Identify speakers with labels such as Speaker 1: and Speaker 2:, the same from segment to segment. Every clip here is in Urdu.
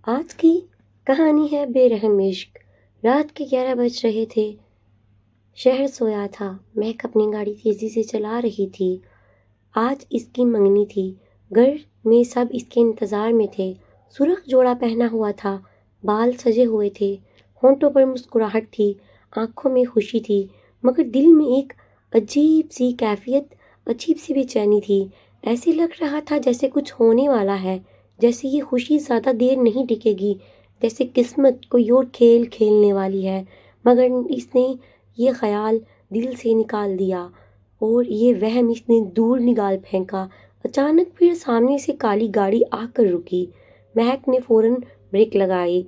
Speaker 1: آج کی کہانی ہے بے رحم عشق۔ رات کے 11 بج رہے تھے۔ شہر سویا تھا۔ مہک اپنی گاڑی تیزی سے چلا رہی تھی۔ آج اس کی منگنی تھی۔ گھر میں سب اس کے انتظار میں تھے۔ سرخ جوڑا پہنا ہوا تھا، بال سجے ہوئے تھے، ہونٹوں پر مسکراہٹ تھی، آنکھوں میں خوشی تھی، مگر دل میں ایک عجیب سی کیفیت، عجیب سی بے چینی تھی۔ ایسے لگ رہا تھا جیسے کچھ ہونے والا ہے، جیسے یہ خوشی زیادہ دیر نہیں ٹکے گی، جیسے قسمت کوئی اور کھیل کھیلنے والی ہے۔ مگر اس نے یہ خیال دل سے نکال دیا اور یہ وہم اس نے دور نکال پھینکا۔ اچانک پھر سامنے سے کالی گاڑی آ کر رکی۔ مہک نے فوراً بریک لگائی۔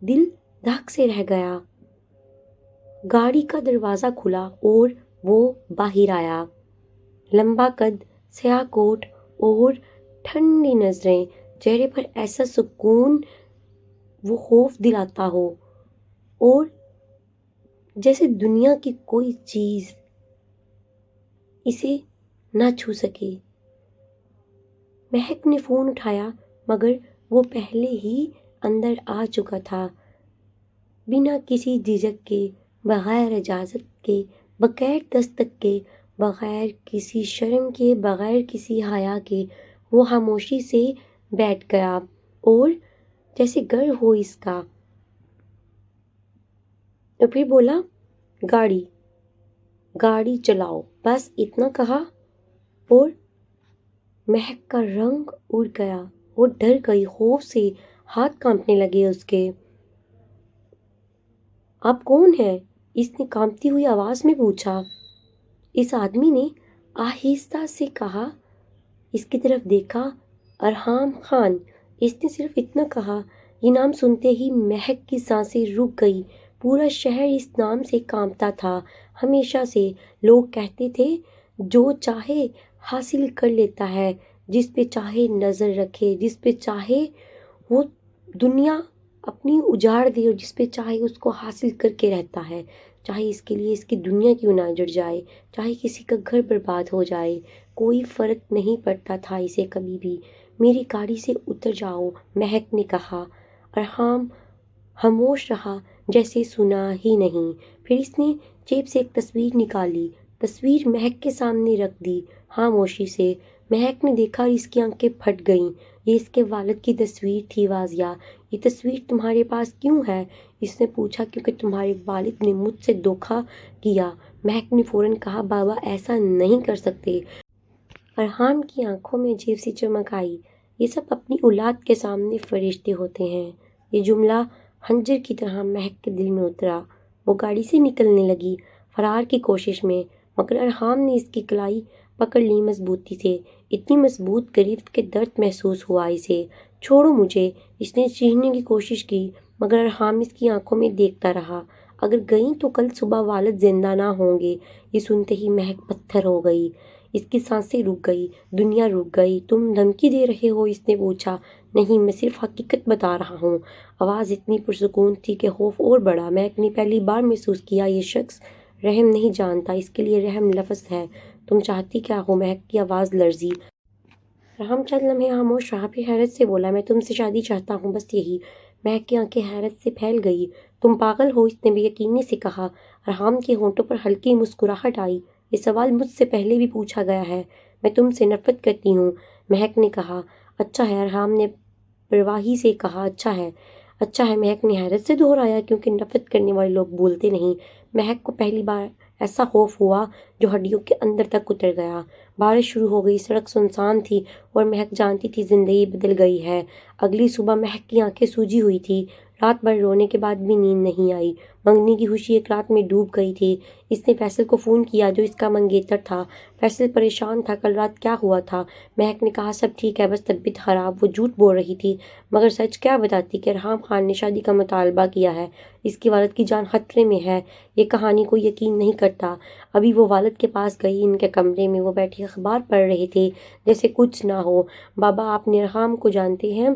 Speaker 1: دل دھک سے رہ گیا۔ گاڑی کا دروازہ کھلا اور وہ باہر آیا۔ لمبا قد، سیاہ کوٹ اور ٹھنڈی نظریں، چہرے پر ایسا سکون وہ خوف دلاتا ہو، اور جیسے دنیا کی کوئی چیز اسے نہ چھو سکے۔ مہک نے فون اٹھایا مگر وہ پہلے ہی اندر آ چکا تھا۔ بنا کسی جھجک کے، بغیر اجازت کے، بغیر دستک کے، بغیر کسی شرم کے، بغیر کسی حیا کے، وہ خاموشی سے بیٹھ گیا اور جیسے گھر ہو اس کا۔ اور پھر بولا، گاڑی چلاؤ، بس اتنا کہا، اور مہک کا رنگ اڑ گیا، وہ ڈر گئی، خوف سے ہاتھ کانپنے لگے اس کے۔ آپ کون ہیں؟ اس نے کانپتی ہوئی آواز میں پوچھا۔ اس آدمی نے آہستہ سے کہا۔ اس کی طرف دیکھا، ارحام خان۔ اس نے صرف اتنا کہا۔ یہ نام سنتے ہی مہک کی سانسیں رک گئی۔ پورا شہر اس نام سے کانپتا تھا، ہمیشہ سے۔ لوگ کہتے تھے، جو چاہے حاصل کر لیتا ہے، جس پہ چاہے نظر رکھے، جس پہ چاہے وہ دنیا اپنی اجاڑ دے، اور جس پہ چاہے اس کو حاصل کر کے رہتا ہے، چاہے اس کے لیے اس کی دنیا کیوں نہ اجڑ جائے، چاہے کسی کا گھر برباد ہو جائے، کوئی فرق نہیں پڑتا تھا اسے کبھی بھی۔ میری گاڑی سے اتر جاؤ، مہک نے کہا۔ ارحام خاموش رہا، جیسے سنا ہی نہیں۔ پھر اس نے جیب سے ایک تصویر نکالی، تصویر مہک کے سامنے رکھ دی، خاموشی سے۔ مہک نے دیکھا اور اس کی آنکھیں پھٹ گئیں۔ یہ اس کے والد کی تصویر تھی، واضح۔ یہ تصویر تمہارے پاس کیوں ہے؟ اس نے پوچھا۔ کیونکہ تمہارے والد نے مجھ سے دھوکہ کیا، مہک نے فوراً کہا۔ بابا ایسا نہیں کر سکتے۔ ارحام کی آنکھوں میں عجیب سی چمک آئی۔ یہ سب اپنی اولاد کے سامنے فرشتے ہوتے ہیں۔ یہ جملہ خنجر کی طرح مہک کے دل میں اترا۔ وہ گاڑی سے نکلنے لگی، فرار کی کوشش میں، مگر ارحام نے اس کی کلائی پکڑ لی مضبوطی سے، اتنی مضبوط گرفت کہ درد محسوس ہوا اسے۔ چھوڑو مجھے، اس نے چیخنے کی کوشش کی، مگر ارحام اس کی آنکھوں میں دیکھتا رہا۔ اگر گئیں تو کل صبح والد زندہ نہ ہوں گے۔ یہ سنتے ہی مہک پتھر ہو گئی۔ اس کی سانسیں رک گئی، دنیا رک گئی۔ تم دھمکی دے رہے ہو؟ اس نے پوچھا۔ نہیں، میں صرف حقیقت بتا رہا ہوں۔ آواز اتنی پرسکون تھی کہ خوف اور بڑھا۔ مہک نے پہلی بار محسوس کیا، یہ شخص رحم نہیں جانتا، اس کے لیے رحم لفظ ہے۔ تم چاہتی کیا ہو؟ مہک کی آواز لرزی۔ ارحام چند لمحے خاموش رہا، پھر حیرت سے بولا، میں تم سے شادی چاہتا ہوں، بس یہی۔ مہک کی آنکھیں حیرت سے پھیل گئی۔ تم پاگل ہو؟ اس نے بے یقینی سے کہا۔ ارحام کے ہونٹوں پر ہلکی مسکراہٹ آئی۔ یہ سوال مجھ سے پہلے بھی پوچھا گیا ہے۔ میں تم سے نفرت کرتی ہوں، مہک نے کہا۔ اچھا ہے، ارحام نے پرواہی سے کہا۔ اچھا ہے، اچھا ہے، مہک نے حیرت سے دہرایا، کیونکہ نفرت کرنے والے لوگ بولتے نہیں۔ مہک کو پہلی بار ایسا خوف ہوا جو ہڈیوں کے اندر تک اتر گیا۔ بارش شروع ہو گئی، سڑک سنسان تھی، اور مہک جانتی تھی زندگی بدل گئی ہے۔ اگلی صبح مہک کی آنکھیں سوجی ہوئی تھی۔ رات بھر رونے کے بعد بھی نیند نہیں آئی۔ منگنی کی خوشی ایک رات میں ڈوب گئی تھی۔ اس نے فیصل کو فون کیا، جو اس کا منگیتر تھا۔ فیصل پریشان تھا، کل رات کیا ہوا تھا؟ مہک نے کہا، سب ٹھیک ہے، بس طبیعت خراب۔ وہ جھوٹ بول رہی تھی، مگر سچ کیا بتاتی کہ ارحام خان نے شادی کا مطالبہ کیا ہے، اس کی والد کی جان خطرے میں ہے۔ یہ کہانی کوئی یقین نہیں کرتا۔ ابھی وہ والد کے پاس گئی، ان کے کمرے میں وہ بیٹھے اخبار پڑھ رہے تھے، جیسے کچھ نہ ہو۔ بابا، آپ ارحام کو جانتے ہیں؟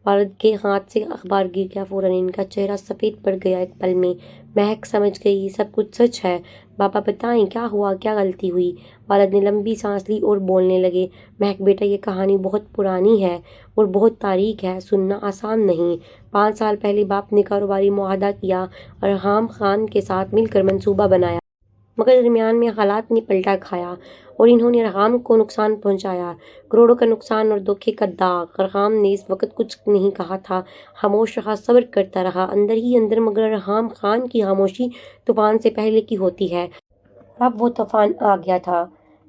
Speaker 1: والد کے ہاتھ سے اخبار گر گیا۔ فوراً ان کا چہرہ سفید پڑ گیا۔ ایک پل میں مہک سمجھ گئی یہ سب کچھ سچ ہے۔ بابا بتائیں کیا ہوا، کیا غلطی ہوئی؟ والد نے لمبی سانس لی اور بولنے لگے، مہک بیٹا یہ کہانی بہت پرانی ہے اور بہت تاریخ ہے، سننا آسان نہیں۔ 5 سال پہلے باپ نے کاروباری معاہدہ کیا، ارحام خان کے ساتھ مل کر منصوبہ بنایا، مگر درمیان میں حالات نے پلٹا کھایا اور انہوں نے ارحام کو نقصان پہنچایا، کروڑوں کا نقصان اور دھوکے کا داغ۔ ارحام نے اس وقت کچھ نہیں کہا تھا، خاموش رہا، صبر کرتا رہا اندر ہی اندر، مگر ارحام خان کی خاموشی طوفان سے پہلے کی ہوتی ہے۔ اب وہ طوفان آ گیا تھا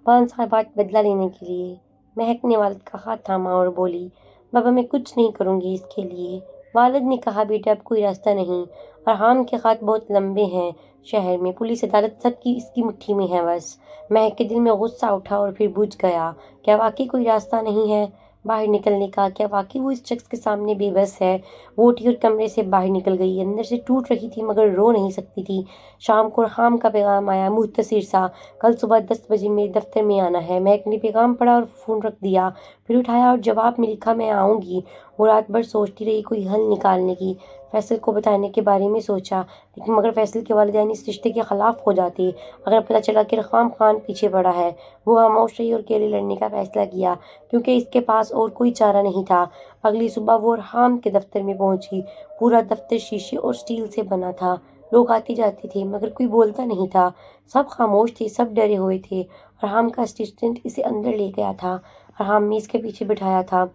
Speaker 1: 5 سال بعد بدلہ لینے کے لیے۔ مہک نے والد کا ہاتھ تھاما اور بولی، بابا میں کچھ نہیں کروں گی اس کے لیے۔ والد نے کہا، بیٹا اب کوئی راستہ نہیں، ارحام کے خط بہت لمبے ہیں، شہر میں پولیس عدالت سب کی اس کی مٹھی میں ہے بس۔ مہک کے دل میں غصہ اٹھا اور پھر بجھ گیا۔ کیا واقعی کوئی راستہ نہیں ہے باہر نکلنے کا؟ کیا واقعی وہ اس شخص کے سامنے بے بس ہے؟ وہ اٹھی اور کمرے سے باہر نکل گئی، اندر سے ٹوٹ رہی تھی مگر رو نہیں سکتی تھی۔ شام کو ارحام کا پیغام آیا، مختصر سا، کل صبح 10 بجے میرے دفتر میں آنا ہے۔ مہک نے پیغام پڑھا اور فون رکھ دیا، پھر اٹھایا اور جواب میں لکھا، میں آؤں گی۔ وہ رات بھر سوچتی رہی کوئی حل نکالنے کی، فیصل کو بتانے کے بارے میں سوچا، لیکن مگر فیصل کے والدین اس رشتے کے خلاف ہو جاتے اگر پتہ چلا کہ ارحام خان پیچھے پڑا ہے۔ وہ خاموش رہی اور اکیلے لڑنے کا فیصلہ کیا کیونکہ اس کے پاس اور کوئی چارہ نہیں تھا۔ اگلی صبح وہ ارحام کے دفتر میں پہنچی۔ پورا دفتر شیشے اور اسٹیل سے بنا تھا، لوگ آتے جاتے تھے مگر کوئی بولتا نہیں تھا، سب خاموش تھے، سب ڈرے ہوئے تھے۔ ارحام کا اسسٹنٹ اسے اندر لے گیا تھا، ارحام میز کے پیچھے بٹھایا تھا،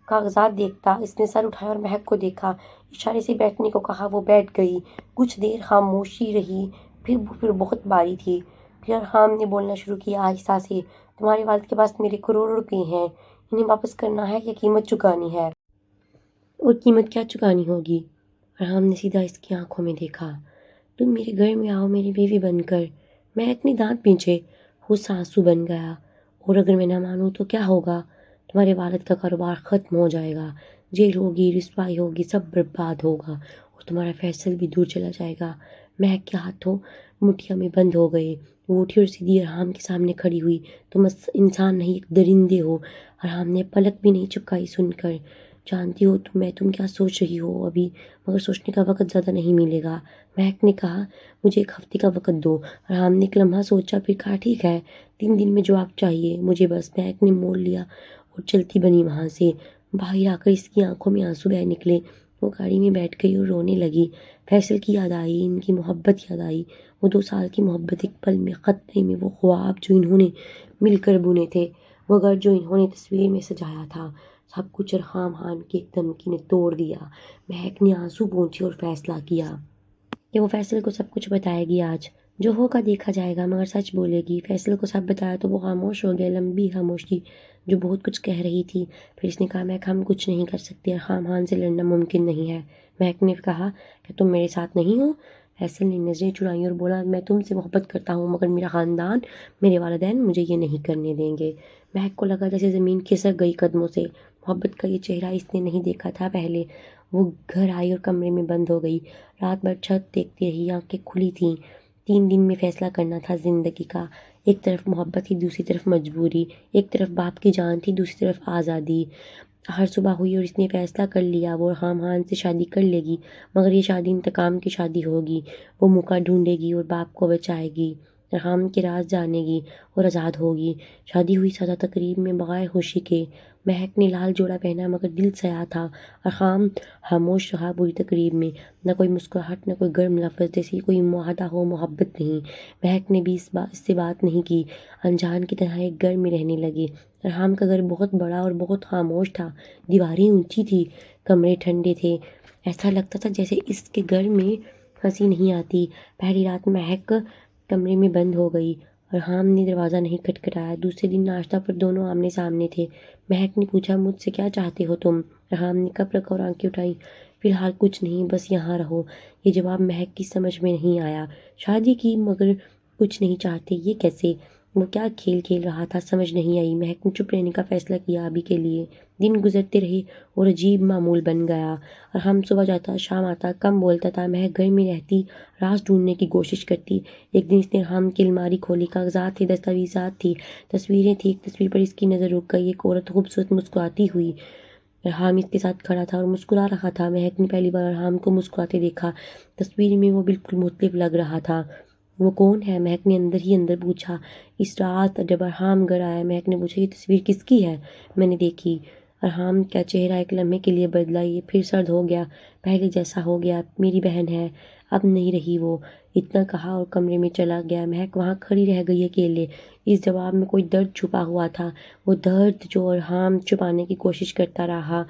Speaker 1: کاغذات دیکھتا۔ اس نے سر اٹھایا اور مہک کو دیکھا، اشارے سے بیٹھنے کو کہا، وہ بیٹھ گئی۔ کچھ دیر خاموشی رہی، پھر بہت باری تھی۔ پھر ارحام نے بولنا شروع کیا آہستہ سے، تمہارے والد کے پاس میرے کروڑوں روپے ہیں، انہیں واپس کرنا ہے یا قیمت چکانی ہے؟ اور قیمت کیا چکانی ہوگی؟ ارحام نے سیدھا اس کی آنکھوں میں دیکھا، تم میرے گھر میں آؤ میری بیوی بن کر۔ مہک نے دانت پینچے، غصہ آنسو بن گیا، اور اگر میں نہ مانوں تو کیا ہوگا؟ تمہارے والد کا کاروبار ختم ہو جائے گا، جیل ہوگی، رسوائی ہوگی، سب برباد ہوگا اور تمہارا فیصل بھی دور چلا جائے گا۔ مہک کے ہاتھوں مٹھیوں میں بند ہو گئے۔ وہ اٹھی اور سیدھی ارحام کے سامنے کھڑی ہوئی، تم انسان نہیں ایک درندے ہو۔ ارحام نے پلک بھی نہیں چپکائی سن کر، جانتی ہو تم کیا سوچ رہی ہو ابھی، مگر سوچنے کا وقت زیادہ نہیں ملے گا۔ مہک نے کہا، مجھے 1 ہفتے کا وقت دو۔ ارحام نے ایک لمحہ سوچا، پھر کہا، ٹھیک ہے، 3 دن میں جواب چاہیے مجھے بس۔ مہک نے موڑ لیا اور چلتی بنی وہاں سے۔ باہر آ کر اس کی آنکھوں میں آنسو بہہ نکلے۔ وہ گاڑی میں بیٹھ گئی اور رونے لگی۔ فیصل کی یاد آئی، ان کی محبت یاد آئی، وہ 2 سال کی محبت، ایک پل میں، خطرے میں، وہ خواب جو انہوں نے مل کر بنے تھے، وہ گھر جو انہوں نے تصویر میں سجایا تھا، سب کچھ ارحام خان کی ایک دھمکی نے توڑ دیا۔ مہک نے آنسو پونچھے اور فیصلہ کیا کہ وہ فیصل کو سب کچھ بتائے گی آج، جو ہوگا دیکھا جائے گا، مگر سچ بولے گی۔ فیصل کو سب بتایا تو وہ خاموش ہو گیا، لمبی خاموشی جو بہت کچھ کہہ رہی تھی۔ پھر اس نے کہا، مہک ہم کچھ نہیں کر سکتے، ارحام خان سے لڑنا ممکن نہیں ہے۔ مہک نے کہا، کہ تم میرے ساتھ نہیں ہو؟ فیصل نے نظریں چرائیں اور بولا، میں تم سے محبت کرتا ہوں مگر میرا خاندان، میرے والدین مجھے یہ نہیں کرنے دیں گے۔ مہک کو لگا جیسے زمین کھسک گئی قدموں سے، محبت کا یہ چہرہ اس نے نہیں دیکھا تھا پہلے۔ وہ گھر آئی اور کمرے میں بند ہو گئی، رات بھر چھت دیکھتی رہی، آنکھیں کھلی تھیں۔ 3 دن میں فیصلہ کرنا تھا زندگی کا، ایک طرف محبت تھی، دوسری طرف مجبوری، ایک طرف باپ کی جان تھی، دوسری طرف آزادی۔ ہر صبح ہوئی اور اس نے فیصلہ کر لیا، وہ ارحام خان سے شادی کر لے گی، مگر یہ شادی انتقام کی شادی ہوگی۔ وہ موقع ڈھونڈے گی اور باپ کو بچائے گی، ارحام کے راز جانے گی اور آزاد ہوگی۔ شادی ہوئی سادہ تقریب میں بغیر خوشی کے۔ مہک نے لال جوڑا پہنا مگر دل سیاہ تھا۔ ارحام خاموش رہا پوری تقریب میں، نہ کوئی مسکراہٹ، نہ کوئی گرم لفظ، جیسے کوئی معاہدہ ہو، محبت نہیں۔ مہک نے بھی اس سے بات نہیں کی، انجان کی طرح ایک گھر میں رہنے لگے۔ ارحام کا گھر بہت بڑا اور بہت خاموش تھا، دیواریں اونچی تھی، کمرے ٹھنڈے تھے، ایسا لگتا تھا جیسے اس کے گھر میں ہنسی نہیں آتی۔ پہلی رات مہک کمرے میں بند ہو گئی، ارحام نے دروازہ نہیں کھٹکھٹایا۔ دوسرے دن ناشتہ پر دونوں آمنے سامنے تھے۔ مہک نے پوچھا، مجھ سے کیا چاہتے ہو تم؟ ارحام نے کپ رکھا اور آنکھیں اٹھائیں، فی الحال کچھ نہیں، بس یہاں رہو۔ یہ جواب مہک کی سمجھ میں نہیں آیا۔ شادی کی مگر کچھ نہیں چاہتے، یہ کیسے؟ وہ کیا کھیل کھیل رہا تھا، سمجھ نہیں آئی۔ مہک نے چپ رہنے کا فیصلہ کیا ابھی کے لیے۔ دن گزرتے رہے اور عجیب معمول بن گیا۔ ارحام صبح جاتا، شام آتا، کم بولتا تھا، مہک گھر میں رہتی، راز ڈھونڈنے کی کوشش کرتی۔ ایک دن اس نے ارحام کی الماری کھولی، کاغذات تھے، دستاویزات تھی، تصویریں تھی۔ ایک تصویر پر اس کی نظر رک گئی، ایک عورت خوبصورت مسکراتی ہوئی ارحام اس کے ساتھ کھڑا تھا اور مسکرا رہا تھا۔ مہک نے پہلی بار ارحام کو مسکراتے دیکھا۔ تصویر میں وہ بالکل مختلف لگ رہا تھا۔ وہ کون ہے؟ مہک نے اندر ہی اندر پوچھا۔ اس رات جب ارحام گھر آیا، مہک نے پوچھا، یہ تصویر کس کی ہے؟ میں نے دیکھی۔ ارحام کا چہرہ ایک لمحے کے لیے بدلا، یہ پھر سرد ہو گیا، پہلے جیسا ہو گیا۔ میری بہن ہے، اب نہیں رہی وہ، اتنا کہا اور کمرے میں چلا گیا۔ مہک وہاں کھڑی رہ گئی اکیلے۔ اس جواب میں کوئی درد چھپا ہوا تھا، وہ درد جو ارحام چھپانے کی کوشش کرتا رہا۔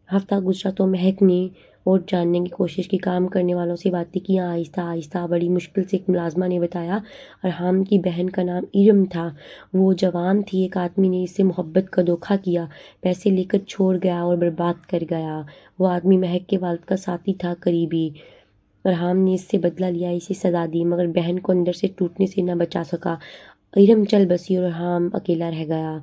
Speaker 1: ہفتہ گزرا تو مہک نے اور جاننے کی کوشش کی، کام کرنے والوں سے باتیں کی، آہستہ آہستہ بڑی مشکل سے ایک ملازمہ نے بتایا ارحام کی بہن کا نام ارم تھا، وہ جوان تھی، ایک آدمی نے اس سے محبت کا دھوکہ کیا، پیسے لے کر چھوڑ گیا اور برباد کر گیا۔ وہ آدمی مہک کے والد کا ساتھی تھا، قریبی۔ ارحام نے اس سے بدلہ لیا، اسے سزا دی، مگر بہن کو اندر سے ٹوٹنے سے نہ بچا سکا۔ ارم چل بسی اور ارحام اکیلا رہ گیا۔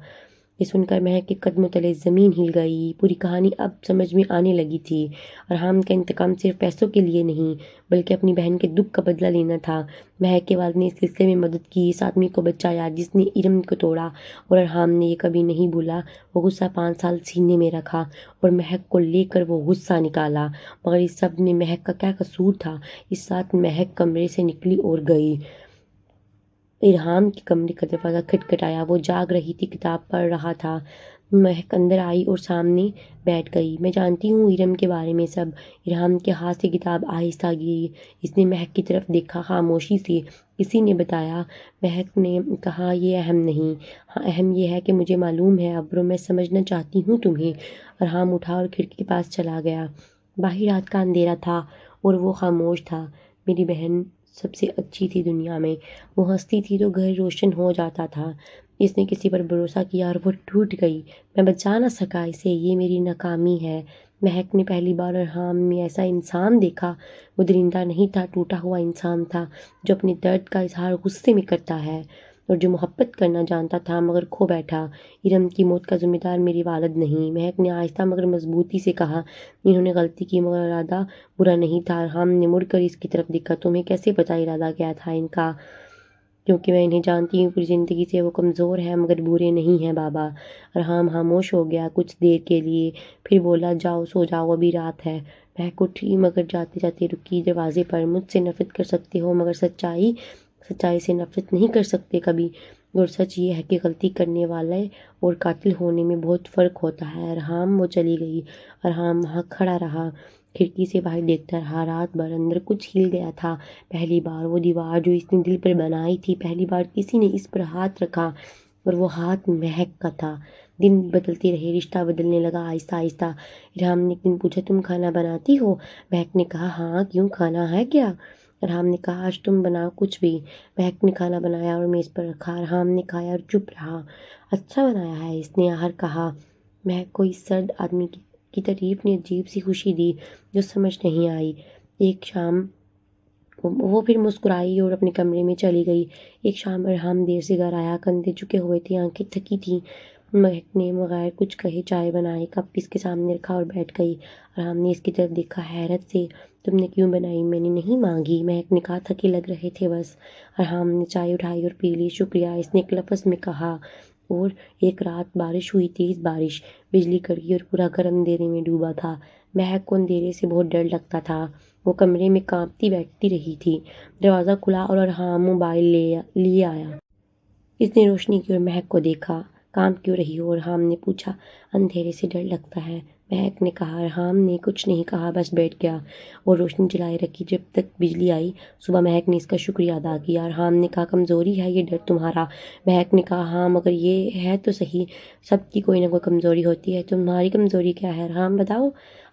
Speaker 1: یہ سن کر مہک کے قدموں تلے زمین ہل گئی۔ پوری کہانی اب سمجھ میں آنے لگی تھی۔ ارحام کا انتقام صرف پیسوں کے لیے نہیں، بلکہ اپنی بہن کے دکھ کا بدلہ لینا تھا۔ مہک کے والد نے اس سلسلے میں مدد کی، اس آدمی کو بچایا جس نے ارم کو توڑا، اور ارحام نے یہ کبھی نہیں بھولا۔ وہ غصہ 5 سال سینے میں رکھا اور مہک کو لے کر وہ غصہ نکالا، مگر اس سب میں مہک کا کیا قصور تھا؟ اس رات مہک کمرے سے نکلی اور گئی۔ ارحام کے کمرے کا دروازہ کھٹکھٹایا، وہ جاگ رہی تھی، کتاب پڑھ رہا تھا۔ مہک اندر آئی اور سامنے بیٹھ گئی۔ میں جانتی ہوں ارم کے بارے میں سب۔ ارحام کے ہاتھ سے کتاب آہستہ گری۔ اس نے مہک کی طرف دیکھا خاموشی سے۔ کسی نے بتایا؟ مہک نے کہا، یہ اہم نہیں، ہاں اہم یہ ہے کہ مجھے معلوم ہے ابرو، میں سمجھنا چاہتی ہوں تمہیں۔ ارحام اٹھا اور کھڑکی کے پاس چلا گیا۔ باہر رات کا اندھیرا تھا اور وہ خاموش تھا۔ میری بہن سب سے اچھی تھی دنیا میں، وہ ہنستی تھی تو گھر روشن ہو جاتا تھا۔ اس نے کسی پر بھروسہ کیا اور وہ ٹوٹ گئی، میں بچا نہ سکا اسے، یہ میری ناکامی ہے۔ مہک نے پہلی بار ارحام میں ایسا انسان دیکھا۔ وہ درندہ نہیں تھا، ٹوٹا ہوا انسان تھا، جو اپنے درد کا اظہار غصے میں کرتا ہے، اور جو محبت کرنا جانتا تھا مگر کھو بیٹھا۔ ارم کی موت کا ذمہ دار میری والد نہیں، مہک نے آہستہ مگر مضبوطی سے کہا۔ انہوں نے غلطی کی مگر ارادہ برا نہیں تھا۔ ارحام نے مڑ کر اس کی طرف دیکھا۔ تمہیں کیسے پتا ارادہ کیا تھا ان کا؟ کیونکہ میں انہیں جانتی ہوں، پوری زندگی سے وہ کمزور ہیں مگر برے نہیں ہیں بابا۔ ارحام خاموش ہو گیا کچھ دیر کے لیے، پھر بولا، جاؤ سو جاؤ، ابھی رات ہے۔ مہک اٹھی مگر جاتے جاتے رکی دروازے پر۔ مجھ سے نفرت کر سکتے ہو مگر سچائی سے نفرت نہیں کر سکتے کبھی، اور سچ یہ ہے کہ غلطی کرنے والے اور قاتل ہونے میں بہت فرق ہوتا ہے۔ ارحام، وہ چلی گئی۔ ارحام وہاں کھڑا رہا، کھڑکی سے باہر دیکھتا رہا۔ رات بھر اندر کچھ ہل گیا تھا۔ پہلی بار وہ دیوار جو اس نے دل پر بنائی تھی، پہلی بار کسی نے اس پر ہاتھ رکھا، اور وہ ہاتھ مہک کا تھا۔ دن بدلتے رہے، رشتہ بدلنے لگا آہستہ آہستہ۔ ارحام نے ایک دن پوچھا، تم کھانا بناتی ہو؟ مہک نے کہا، ہاں، کیوں، کھانا ہے کیا؟ ارحام نے کہا، آج تم بناؤ کچھ بھی۔ مہک نے کھانا بنایا اور میز پر رکھا۔ ارحام نے کھایا اور چپ رہا۔ اچھا بنایا ہے، اس نے آخر کہا۔ مہک کو اس سرد آدمی کی تعریف نے عجیب سی خوشی دی جو سمجھ نہیں آئی۔ ایک شام وہ پھر مسکرائی اور اپنے کمرے میں چلی گئی۔ ایک شام ارحام دیر سے گھر آیا، کندھے جھکے ہوئے تھے، آنکھیں تھکی تھیں۔ مہک نے بغیر کچھ کہے چائے بنائی، کپ اس کے سامنے رکھا اور بیٹھ گئی۔ ارحام نے اس کی طرف دیکھا حیرت سے۔ تم نے کیوں بنائی؟ میں نے نہیں مانگی، مہک نے کہا، تھکے لگ رہے تھے بس۔ ارحام نے چائے اٹھائی اور پی لی۔ شکریہ، اس نے ایک لفظ میں کہا۔ اور ایک رات بارش ہوئی، تیز بارش، بجلی کڑکی اور پورا گھر اندھیرے میں ڈوبا تھا۔ مہک کو اندھیرے سے بہت ڈر لگتا تھا، وہ کمرے میں کانپتی بیٹھتی رہی تھی۔ دروازہ کھلا اور ارحام موبائل لیے آیا۔ اس نے روشنی کی اور مہک کو دیکھا۔ کانپ کیوں رہی ہو؟ ارحام نے پوچھا۔ اندھیرے سے ڈر لگتا ہے، مہک نے کہا۔ ارحام نے کچھ نہیں کہا، بس بیٹھ گیا اور روشنی جلائے رکھی جب تک بجلی آئی۔ صبح مہک نے اس کا شکریہ ادا کیا۔ ارحام نے کہا، کمزوری ہے یہ ڈر تمہارا؟ مہک نے کہا، ہاں، مگر یہ ہے تو صحیح، سب کی کوئی نہ کوئی کمزوری ہوتی ہے۔ تمہاری کمزوری کیا ہے ارحام، بتاؤ؟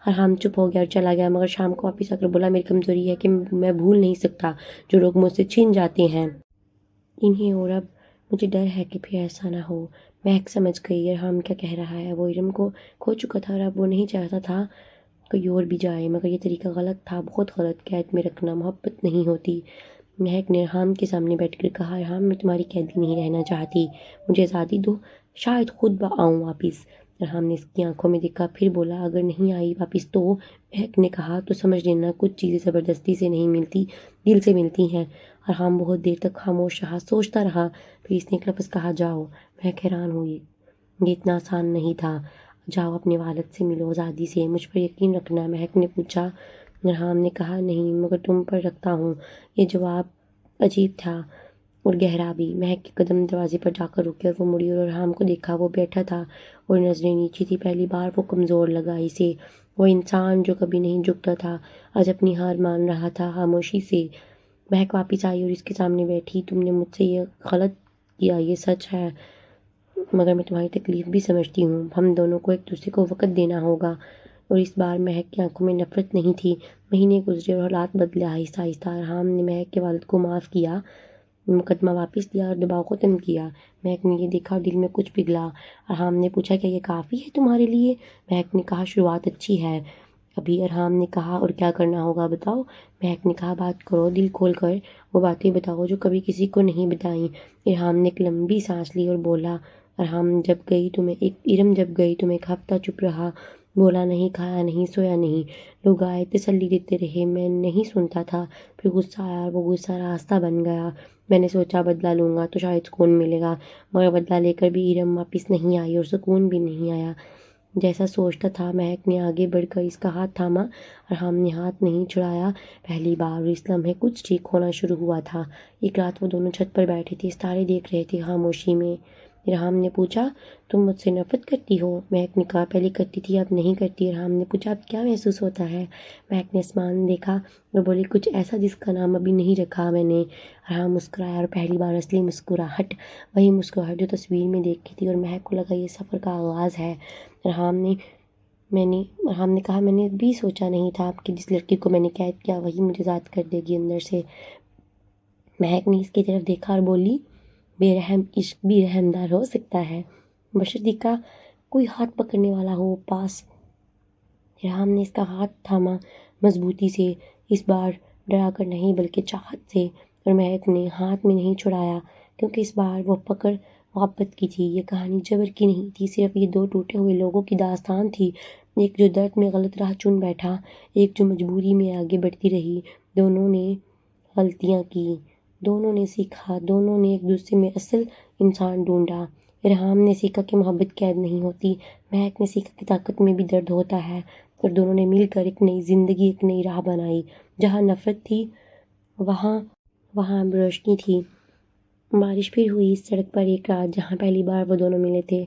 Speaker 1: ارحام چپ ہو گیا اور چلا گیا، مگر شام کو واپس آ کر بولا، میری کمزوری ہے کہ میں بھول نہیں سکتا جو لوگ مجھ سے چھن جاتے ہیں انہیں، اور اب مجھے ڈر ہے کہ پھر ایسا نہ ہو۔ مہک سمجھ گئی ارحام کیا کہہ رہا ہے۔ وہ ارم کو کھو چکا تھا اور اب وہ نہیں چاہتا تھا کوئی اور بھی جائے، مگر یہ طریقہ غلط تھا، بہت غلط۔ قید میں رکھنا محبت نہیں ہوتی۔ مہک نے ارحام کے سامنے بیٹھ کر کہا، ارحام، میں تمہاری قیدی نہیں رہنا چاہتی، مجھے آزادی دو، شاید خود آؤں واپس۔ ارحام نے اس کی آنکھوں میں دیکھا، پھر بولا، اگر نہیں آئی واپس تو؟ مہک نے کہا، تو سمجھ لینا کچھ چیزیں زبردستی سے نہیں ملتی، دل سے ملتی ہیں۔ ارحام بہت دیر تک خاموش رہا، سوچتا رہا، پھر اس نے ایک لفظ کہا، جاؤ۔ مہک حیران ہوئی، یہ اتنا آسان نہیں تھا۔ جاؤ اپنے والد سے ملو آزادی سے، مجھ پر یقین رکھنا، مہک نے پوچھا۔ ارحام نے کہا نہیں، مگر تم پر رکھتا ہوں۔ یہ جواب عجیب تھا اور گہرا بھی۔ مہک کے قدم دروازے پر جا کر رکے اور وہ مڑی اور ارحام کو دیکھا۔ وہ بیٹھا تھا اور نظریں نیچی تھی۔ پہلی بار وہ کمزور لگا اسے۔ وہ انسان جو کبھی نہیں جھکتا تھا آج اپنی ہار مان رہا تھا خاموشی سے۔ مہک واپس آئی اور اس کے سامنے بیٹھی۔ تم نے مجھ سے یہ غلط کیا، یہ سچ ہے، مگر میں تمہاری تکلیف بھی سمجھتی ہوں۔ ہم دونوں کو ایک دوسرے کو وقت دینا ہوگا۔ اور اس بار مہک کی آنکھوں میں نفرت نہیں تھی۔ مہینے گزرے اور حالات بدلے آہستہ آہستہ۔ ارحام نے مہک کے والد کو معاف کیا، مقدمہ واپس لیا اور دباؤ ختم کیا۔ مہک نے یہ دیکھا اور دل میں کچھ پگھلا۔ ارحام نے پوچھا کیا یہ کافی ہے تمہارے لیے؟ مہک نے کہا شروعات اچھی ہے ابھی۔ ارحام نے کہا اور کیا کرنا ہوگا بتاؤ؟ مہک نے کہا بات کرو دل کھول کر، وہ باتیں بتاؤ جو کبھی کسی کو نہیں بتائیں۔ ارحام نے ایک لمبی سانس لی اور بولا ارحم جب گئی تم ایک ہفتہ چپ رہا، بولا نہیں، کھایا نہیں، سویا نہیں۔ لوگ آئے تسلی دیتے رہے، میں نہیں سنتا تھا۔ پھر غصہ آیا اور وہ غصہ راستہ بن گیا۔ میں نے سوچا بدلہ لوں گا تو شاید سکون ملے گا، مگر بدلہ لے کر بھی ارم واپس نہیں آئی اور سکون بھی نہیں آیا جیسا سوچتا تھا۔ مہک نے آگے بڑھ کر اس کا ہاتھ تھاما۔ ارحام نے ہاتھ نہیں چھڑایا۔ پہلی بار اور اس لمحے کچھ ٹھیک ہونا شروع ہوا تھا۔ ایک رات وہ دونوں چھت پر بیٹھے تھے، ستارے دیکھ رہے تھے خاموشی میں۔ ارحام نے پوچھا تم مجھ سے نفرت کرتی ہو؟ مہک نے کہا پہلے کرتی تھی، اب نہیں کرتی۔ ارحام نے پوچھا اب کیا محسوس ہوتا ہے؟ مہک نے آسمان دیکھا اور بولی کچھ ایسا جس کا نام ابھی نہیں رکھا میں نے۔ ارحام مسکرایا اور پہلی بار اصلی مسکراہٹ، وہی مسکراہٹ جو تصویر میں دیکھی تھی، اور مہک کو لگا یہ سفر کا آغاز ہے۔ ارحام نے کہا میں نے بھی سوچا نہیں تھا کہ جس لڑکی کو میں نے قید کیا وہی مجھے ذات کر دے گی اندر سے۔ مہک نے اس کی طرف دیکھا اور بولی بے رحم عشق بھی رحمدار ہو سکتا ہے، بشرطیکہ کا کوئی ہاتھ پکڑنے والا ہو پاس۔ ارحام نے اس کا ہاتھ تھاما مضبوطی سے، اس بار ڈرا کر نہیں بلکہ چاہت سے، اور مہک نے ہاتھ میں نہیں چھڑایا کیونکہ اس بار وہ پکڑ محبت کی تھی۔ یہ کہانی جبر کی نہیں تھی، صرف یہ دو ٹوٹے ہوئے لوگوں کی داستان تھی، ایک جو درد میں غلط راہ چن بیٹھا، ایک جو مجبوری میں آگے بڑھتی رہی۔ دونوں نے غلطیاں کی، دونوں نے سیکھا، دونوں نے ایک دوسرے میں اصل انسان ڈھونڈا۔ ارحام نے سیکھا کہ محبت قید نہیں ہوتی، مہک نے سیکھا کہ طاقت میں بھی درد ہوتا ہے، اور دونوں نے مل کر ایک نئی زندگی، ایک نئی راہ بنائی۔ جہاں نفرت تھی وہاں اب روشنی تھی۔ بارش پھر ہوئی اس سڑک پر ایک رات جہاں پہلی بار وہ دونوں ملے تھے۔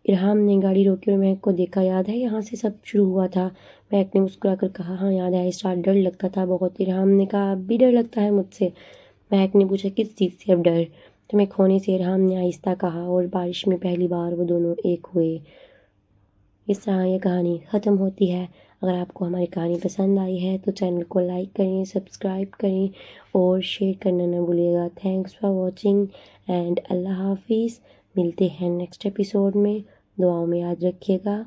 Speaker 1: ارحام نے گاڑی روکی اور مہک کو دیکھا۔ یاد ہے یہاں سے سب شروع ہوا تھا؟ مہک نے مسکرا کر کہا ہاں یاد ہے، اس رات ڈر لگتا تھا بہت۔ ارحام نے کہا اب بھی ڈر لگتا ہے مجھ سے؟ مہک نے پوچھا کس چیز سے اب ڈر؟ تمہیں کھونے سے، ارحام نے آہستہ کہا، اور بارش میں پہلی بار وہ دونوں ایک ہوئے۔ اس طرح یہ کہانی ختم ہوتی ہے۔ اگر آپ کو ہماری کہانی پسند آئی ہے تو چینل کو لائک کریں، سبسکرائب کریں اور شیئر کرنا نہ بھولیے گا۔ تھینکس فار واچنگ اینڈ اللہ حافظ۔ ملتے ہیں نیکسٹ ایپیسوڈ میں، دعاؤں میں یاد رکھیے گا۔